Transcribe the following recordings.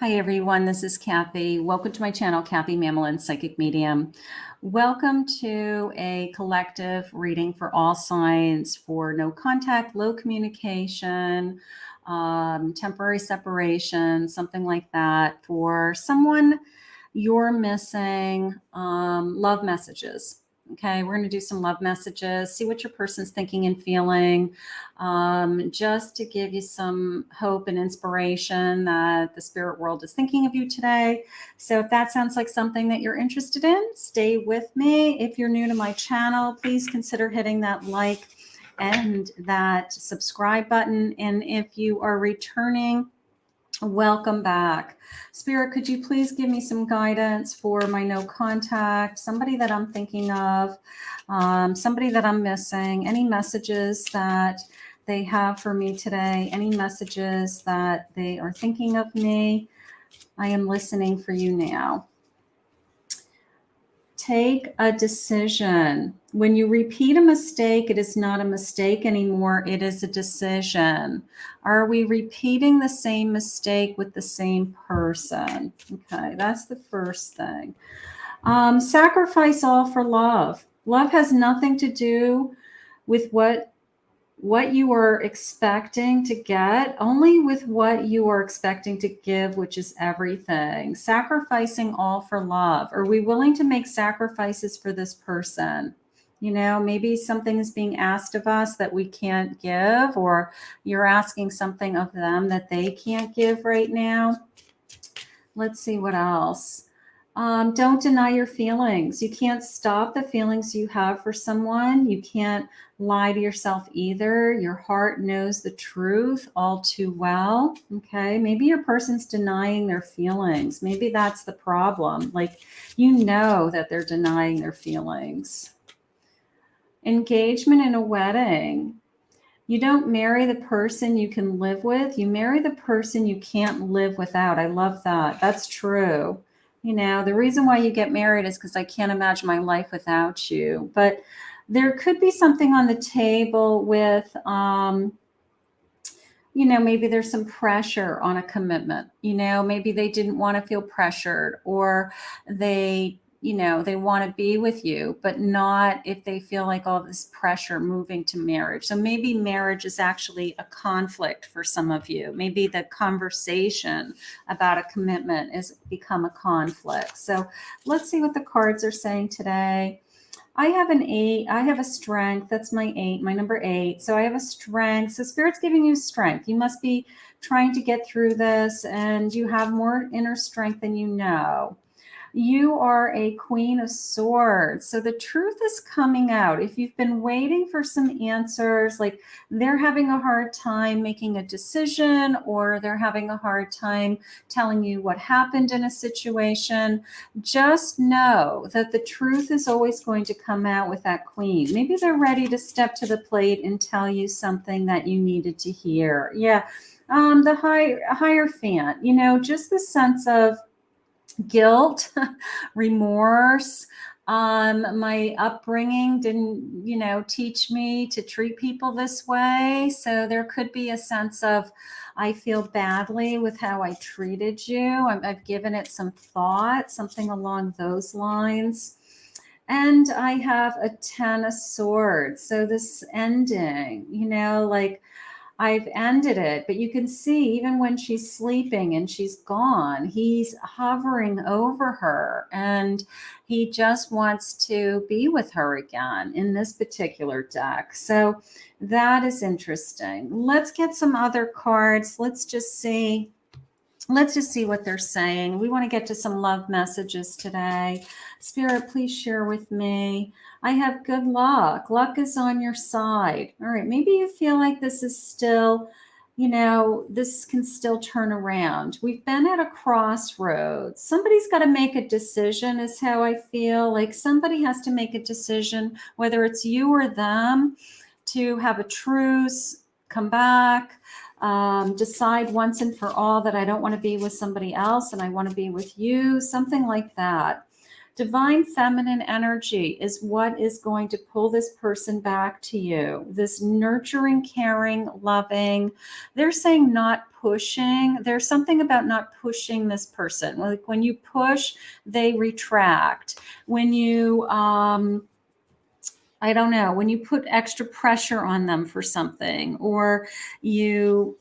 Hi everyone, this is Kathy. Welcome to my channel, Kathy Mamolen, Psychic Medium. Welcome to a collective reading for all signs for no contact, low communication, temporary separation, something like that. For someone you're missing, love messages. Okay, we're going to do some love messages, see what your person's thinking and feeling, just to give you some hope and inspiration that the spirit world is thinking of you today. So if that sounds like something that you're interested in, stay with me. If you're new to my channel, please consider hitting that like and that subscribe button. And if you are returning, welcome back. Spirit, could you please give me some guidance for my no contact, somebody that I'm thinking of, somebody that I'm missing, any messages that they have for me today, any messages that they are thinking of me. I am listening for you now. Take a decision. When you repeat a mistake, it is not a mistake anymore. It is a decision. Are we repeating the same mistake with the same person? Okay, that's the first thing. Sacrifice all for love. Love has nothing to do with what you are expecting to get, only with what you are expecting to give, which is everything. Sacrificing all for love. Are we willing to make sacrifices for this person? You know, maybe something is being asked of us that we can't give, or you're asking something of them that they can't give right now. Let's see what else. Don't deny your feelings. You can't stop the feelings you have for someone. You can't lie to yourself either. Your heart knows the truth all too well. Okay. Maybe your person's denying their feelings. Maybe that's the problem. Like, you know that they're denying their feelings. Engagement in a wedding. You don't marry the person you can live with. You marry the person you can't live without. I love that. That's true. You know, the reason why you get married is because I can't imagine my life without you. But there could be something on the table with, you know, maybe there's some pressure on a commitment. You know, maybe they didn't want to feel pressured, or they, you know, they want to be with you, but not if they feel like all this pressure moving to marriage. So maybe marriage is actually a conflict for some of you. Maybe the conversation about a commitment has become a conflict. So let's see what the cards are saying today. I have an 8. I have a strength. That's my 8, my number 8. So I have a strength. So Spirit's giving you strength. You must be trying to get through this, and you have more inner strength than you know. You are a Queen of Swords. So the truth is coming out. If you've been waiting for some answers, like they're having a hard time making a decision, or they're having a hard time telling you what happened in a situation, just know that the truth is always going to come out with that Queen. Maybe they're ready to step to the plate and tell you something that you needed to hear. Yeah. The Hierophant, you know, just the sense of guilt, remorse. My upbringing didn't, you know, teach me to treat people this way. So there could be a sense of, I feel badly with how I treated you. I've given it some thought, something along those lines. And I have a 10 of Swords. So this ending, you know, like, I've ended it, but you can see even when she's sleeping and she's gone, he's hovering over her, and he just wants to be with her again in this particular deck. So that is interesting. Let's get some other cards. Let's just see what they're saying. We want to get to some love messages today. Spirit, please share with me. I have good luck. Luck is on your side. All right. Maybe you feel like this is still, you know, this can still turn around. We've been at a crossroads. Somebody's got to make a decision, is how I feel. Like somebody has to make a decision, whether it's you or them, to have a truce, come back, decide once and for all that I don't want to be with somebody else and I want to be with you, something like that. Divine feminine energy is what is going to pull this person back to you. This nurturing, caring, loving. They're saying not pushing. There's something about not pushing this person. Like when you push, they retract. When you, I don't know, when you put extra pressure on them for something, or you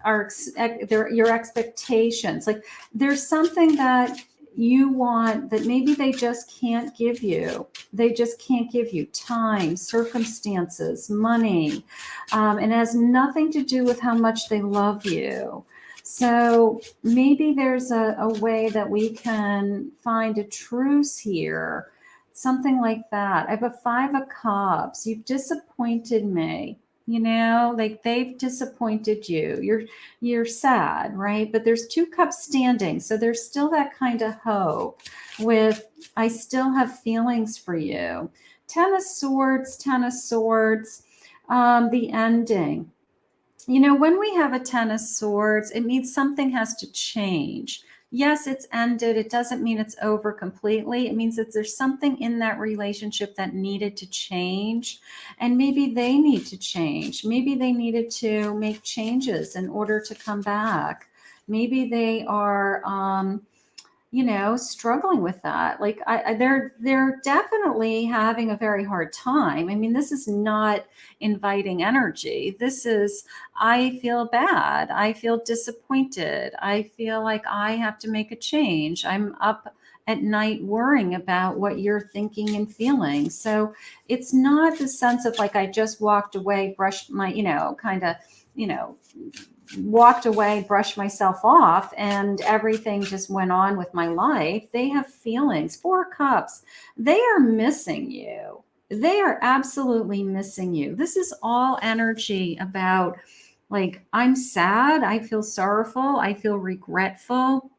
your expectations, like there's something that you want that maybe they just can't give you. They just can't give you time, circumstances, money, and it has nothing to do with how much they love you. So maybe there's a way that we can find a truce here. Something like that. I have a 5 of Cups. You've disappointed me. You know, like they've disappointed you. You're sad, right? But there's 2 cups standing. So there's still that kind of hope with, I still have feelings for you. 10 of Swords, 10 of Swords, the ending. You know, when we have a 10 of Swords, it means something has to change. Yes, it's ended. It doesn't mean it's over completely. It means that there's something in that relationship that needed to change. And maybe they need to change. Maybe they needed to make changes in order to come back. Maybe they are, struggling with that. Like they're definitely having a very hard time. I mean, this is not inviting energy. This is, I feel bad. I feel disappointed. I feel like I have to make a change. I'm up at night worrying about what you're thinking and feeling. So it's not the sense of like, I just walked away, brushed my, kind of, walked away, brushed myself off, and everything just went on with my life. They have feelings. 4 cups. They are missing you. They are absolutely missing you. This is all energy about like, I'm sad. I feel sorrowful. I feel regretful.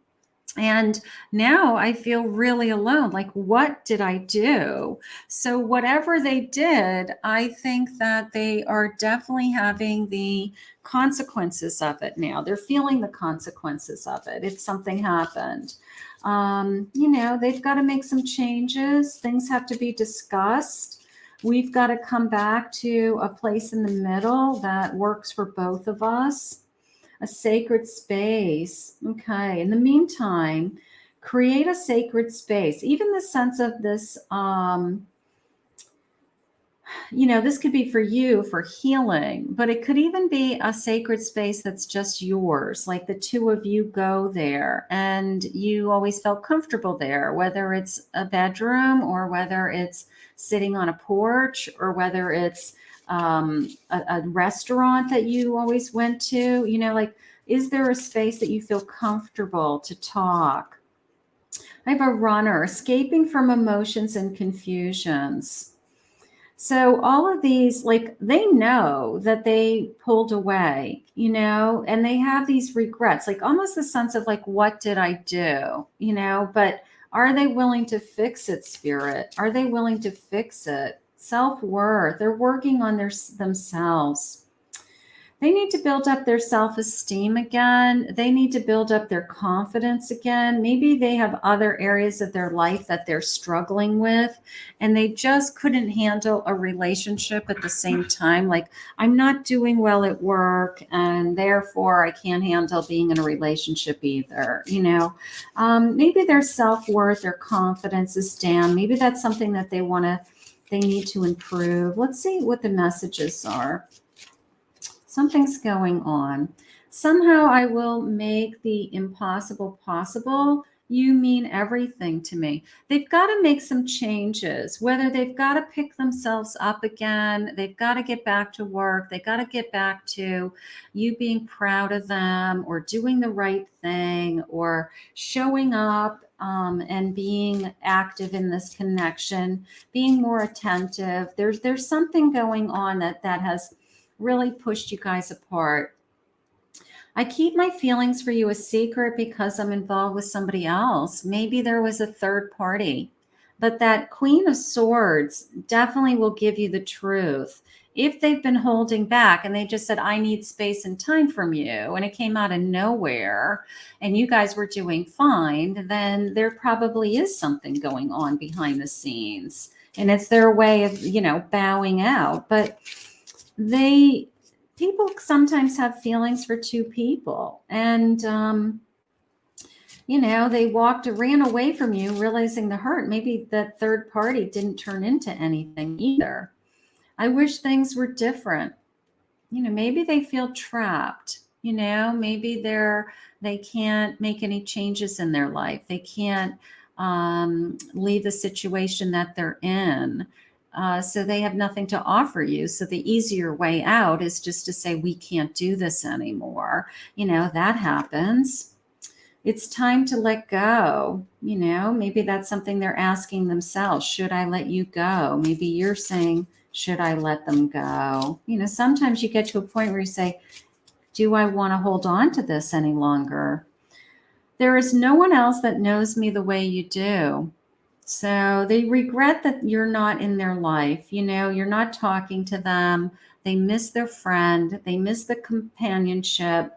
And now I feel really alone. Like, what did I do? So, whatever they did, I think that they are definitely having the consequences of it now. They're feeling the consequences of it if something happened. They've got to make some changes. Things have to be discussed. We've got to come back to a place in the middle that works for both of us. A sacred space. Okay. In the meantime, create a sacred space. Even the sense of this, this could be for you for healing, but it could even be a sacred space that's just yours. Like the 2 of you go there and you always felt comfortable there, whether it's a bedroom or whether it's sitting on a porch or whether it's a restaurant that you always went to, is there a space that you feel comfortable to talk? I have a Runner, escaping from emotions and confusions. So all of these, like, they know that they pulled away, and they have these regrets, like almost the sense of like, what did I do? But are they willing to fix it, Spirit? Are they willing to fix it? Self-worth. They're working on themselves. They need to build up their self-esteem again. They need to build up their confidence again. Maybe they have other areas of their life that they're struggling with, and they just couldn't handle a relationship at the same time. Like, I'm not doing well at work, and therefore I can't handle being in a relationship either. Maybe their self-worth, their confidence is down. Maybe that's something that they need to improve. Let's see what the messages are. Something's going on. Somehow I will make the impossible possible. You mean everything to me. They've got to make some changes, whether they've got to pick themselves up again, they've got to get back to work, they got to get back to you being proud of them or doing the right thing or showing up and being active in this connection, being more attentive. There's something going on that has really pushed you guys apart. I keep my feelings for you a secret because I'm involved with somebody else. Maybe there was a third party, but that Queen of Swords definitely will give you the truth. If they've been holding back and they just said, I need space and time from you, and it came out of nowhere and you guys were doing fine, then there probably is something going on behind the scenes. And it's their way of, bowing out. But people sometimes have feelings for two people. And, they ran away from you, realizing the hurt. Maybe that third party didn't turn into anything either. I wish things were different. Maybe they feel trapped. Maybe they can't make any changes in their life. They can't leave the situation that they're in. So they have nothing to offer you. So the easier way out is just to say, we can't do this anymore. That happens. It's time to let go. Maybe that's something they're asking themselves. Should I let you go? Maybe you're saying, should I let them go? Sometimes you get to a point where you say, do I want to hold on to this any longer? There is no one else that knows me the way you do. So they regret that you're not in their life. You're not talking to them. They miss their friend. They miss the companionship.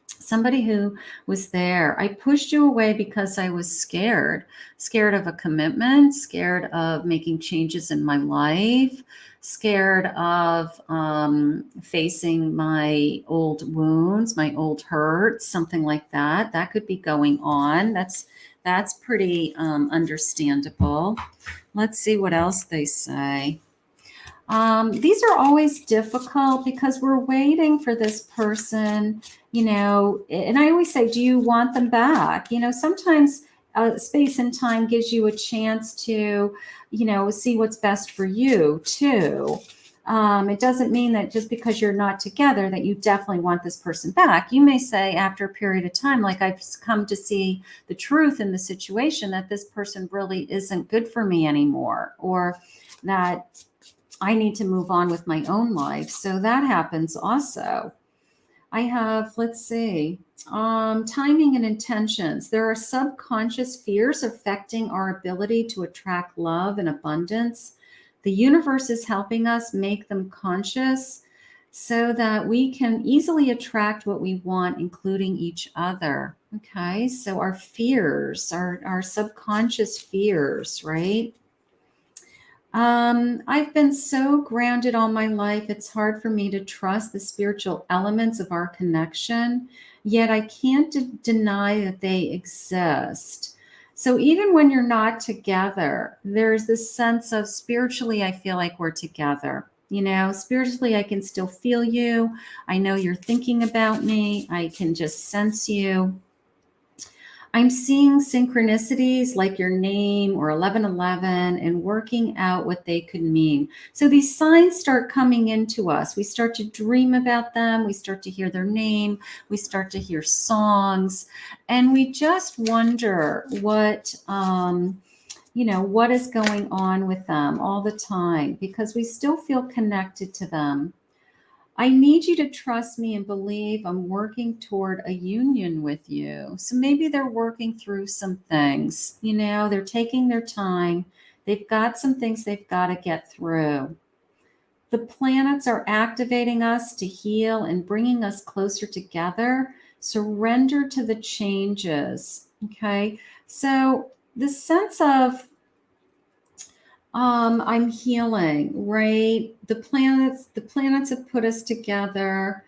Somebody who was there. I pushed you away because I was scared of a commitment, scared of making changes in my life, scared of facing my old wounds, my old hurts, something like that. That could be going on. That's pretty understandable. Let's see what else they say. These are always difficult because we're waiting for this person, and I always say, do you want them back? Sometimes space and time gives you a chance to, see what's best for you too. It doesn't mean that just because you're not together that you definitely want this person back. You may say after a period of time, like, I've come to see the truth in the situation, that this person really isn't good for me anymore, or that I need to move on with my own life. So that happens also. I have, let's see, timing and intentions. There are subconscious fears affecting our ability to attract love and abundance. The universe is helping us make them conscious so that we can easily attract what we want, including each other. Okay, so our fears, our subconscious fears, right? I've been so grounded all my life. It's hard for me to trust the spiritual elements of our connection, yet I can't deny that they exist. So even when you're not together, there's this sense of spiritually, I feel like we're together. Spiritually, I can still feel you. I know you're thinking about me. I can just sense you. I'm seeing synchronicities like your name or 1111 and working out what they could mean. So these signs start coming into us. We start to dream about them. We start to hear their name. We start to hear songs. And we just wonder what is going on with them all the time, because we still feel connected to them. I need you to trust me and believe I'm working toward a union with you. So maybe they're working through some things. They're taking their time. They've got some things they've got to get through. The planets are activating us to heal and bringing us closer together. Surrender to the changes. Okay. So the sense of I'm healing, right? The planets have put us together.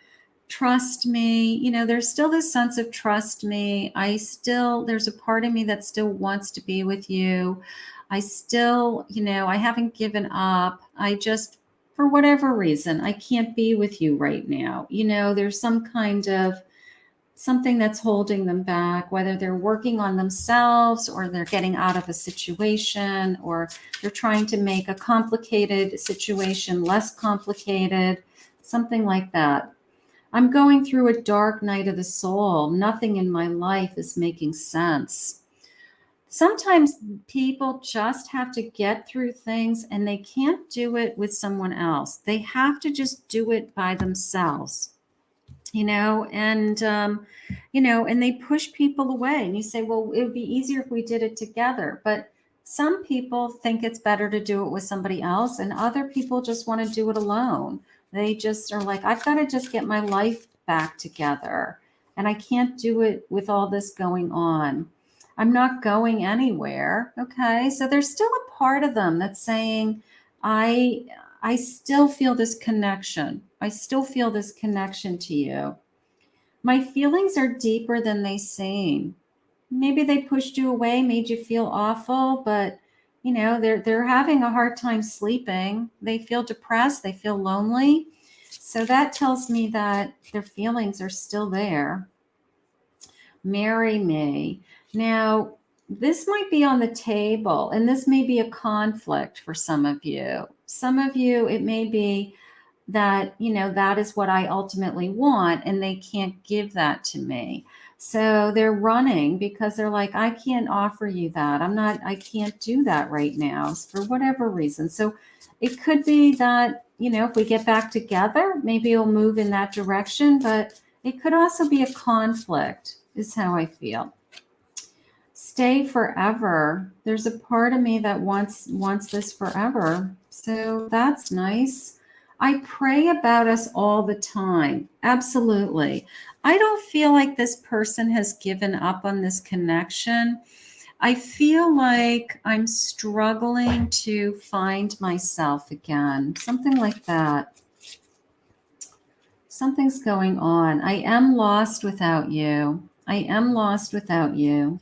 Trust me. There's still this sense of trust me. There's a part of me that still wants to be with you. I still, I haven't given up. I just, for whatever reason, I can't be with you right now. There's some kind of something that's holding them back, whether they're working on themselves or they're getting out of a situation, or they're trying to make a complicated situation less complicated, something like that. I'm going through a dark night of the soul. Nothing in my life is making sense. Sometimes people just have to get through things and they can't do it with someone else. They have to just do it by themselves. And they push people away, and you say, well, it would be easier if we did it together. But some people think it's better to do it with somebody else, and other people just want to do it alone. They just are like, I've got to just get my life back together. And I can't do it with all this going on. I'm not going anywhere. Okay. So there's still a part of them that's saying, I I still feel this connection. I still feel this connection to you. My feelings are deeper than they seem. Maybe they pushed you away, made you feel awful, but they're having a hard time sleeping. They feel depressed, they feel lonely. So that tells me that their feelings are still there. Marry me. Now, this might be on the table, and this may be a conflict for some of you. Some of you, it may be that, that is what I ultimately want, and they can't give that to me. So they're running because they're like, I can't offer you that. I can't do that right now for whatever reason. So it could be that, if we get back together, maybe it'll move in that direction, but it could also be a conflict, is how I feel. Stay forever. There's a part of me that wants this forever. So that's nice. I pray about us all the time. Absolutely. I don't feel like this person has given up on this connection. I feel like I'm struggling to find myself again. Something like that. Something's going on. I am lost without you. I am lost without you.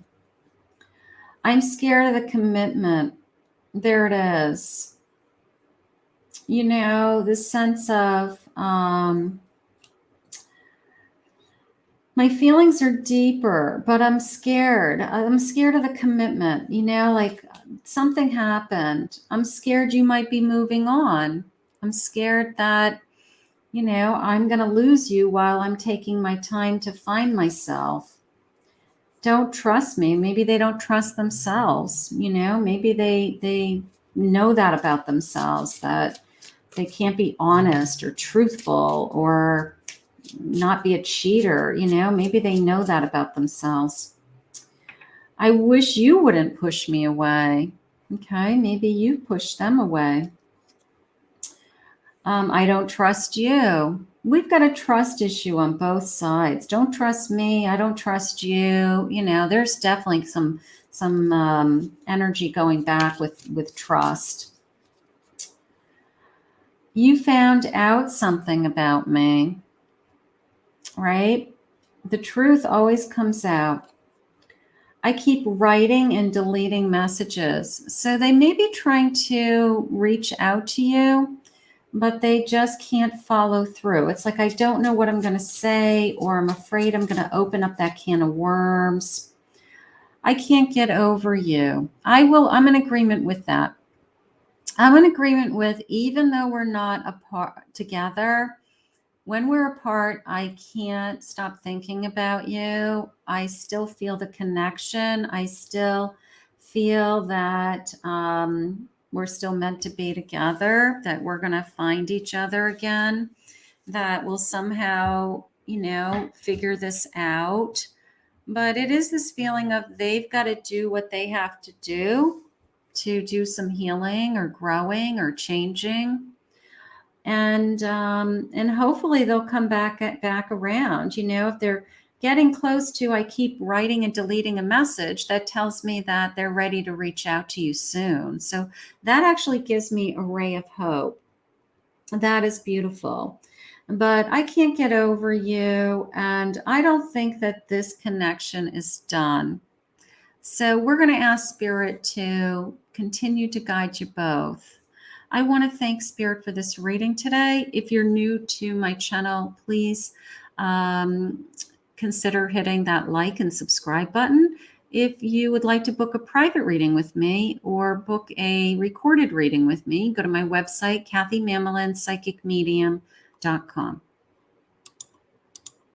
I'm scared of the commitment. There it is. This sense of my feelings are deeper, but I'm scared. I'm scared of the commitment. Like something happened. I'm scared you might be moving on. I'm scared that, I'm going to lose you while I'm taking my time to find myself. Don't trust me. Maybe they don't trust themselves. Maybe they know that about themselves, that they can't be honest or truthful or not be a cheater. Maybe they know that about themselves. I wish you wouldn't push me away. Okay, maybe you push them away. I don't trust you. We've got a trust issue on both sides. Don't trust me. I don't trust you. There's definitely some energy going back with trust. You found out something about me, right? The truth always comes out. I keep writing and deleting messages. So they may be trying to reach out to you, but they just can't follow through. It's like, I don't know what I'm going to say, or I'm afraid I'm going to open up that can of worms. I can't get over you. I'm in agreement with that. I'm in agreement with, even though we're not apart together, when we're apart, I can't stop thinking about you. I still feel the connection. I still feel that we're still meant to be together, that we're going to find each other again, that we'll somehow, figure this out. But it is this feeling of they've got to do what they have to do some healing or growing or changing. And hopefully they'll come back around. If they're getting close to, I keep writing and deleting a message, that tells me that they're ready to reach out to you soon. So that actually gives me a ray of hope. That is beautiful. But I can't get over you, and I don't think that this connection is done. So we're going to ask Spirit to continue to guide you both. I want to thank Spirit for this reading today. If you're new to my channel, please consider hitting that like and subscribe button. If you would like to book a private reading with me or book a recorded reading with me, go to my website, KathyMamolen, psychicmedium.com.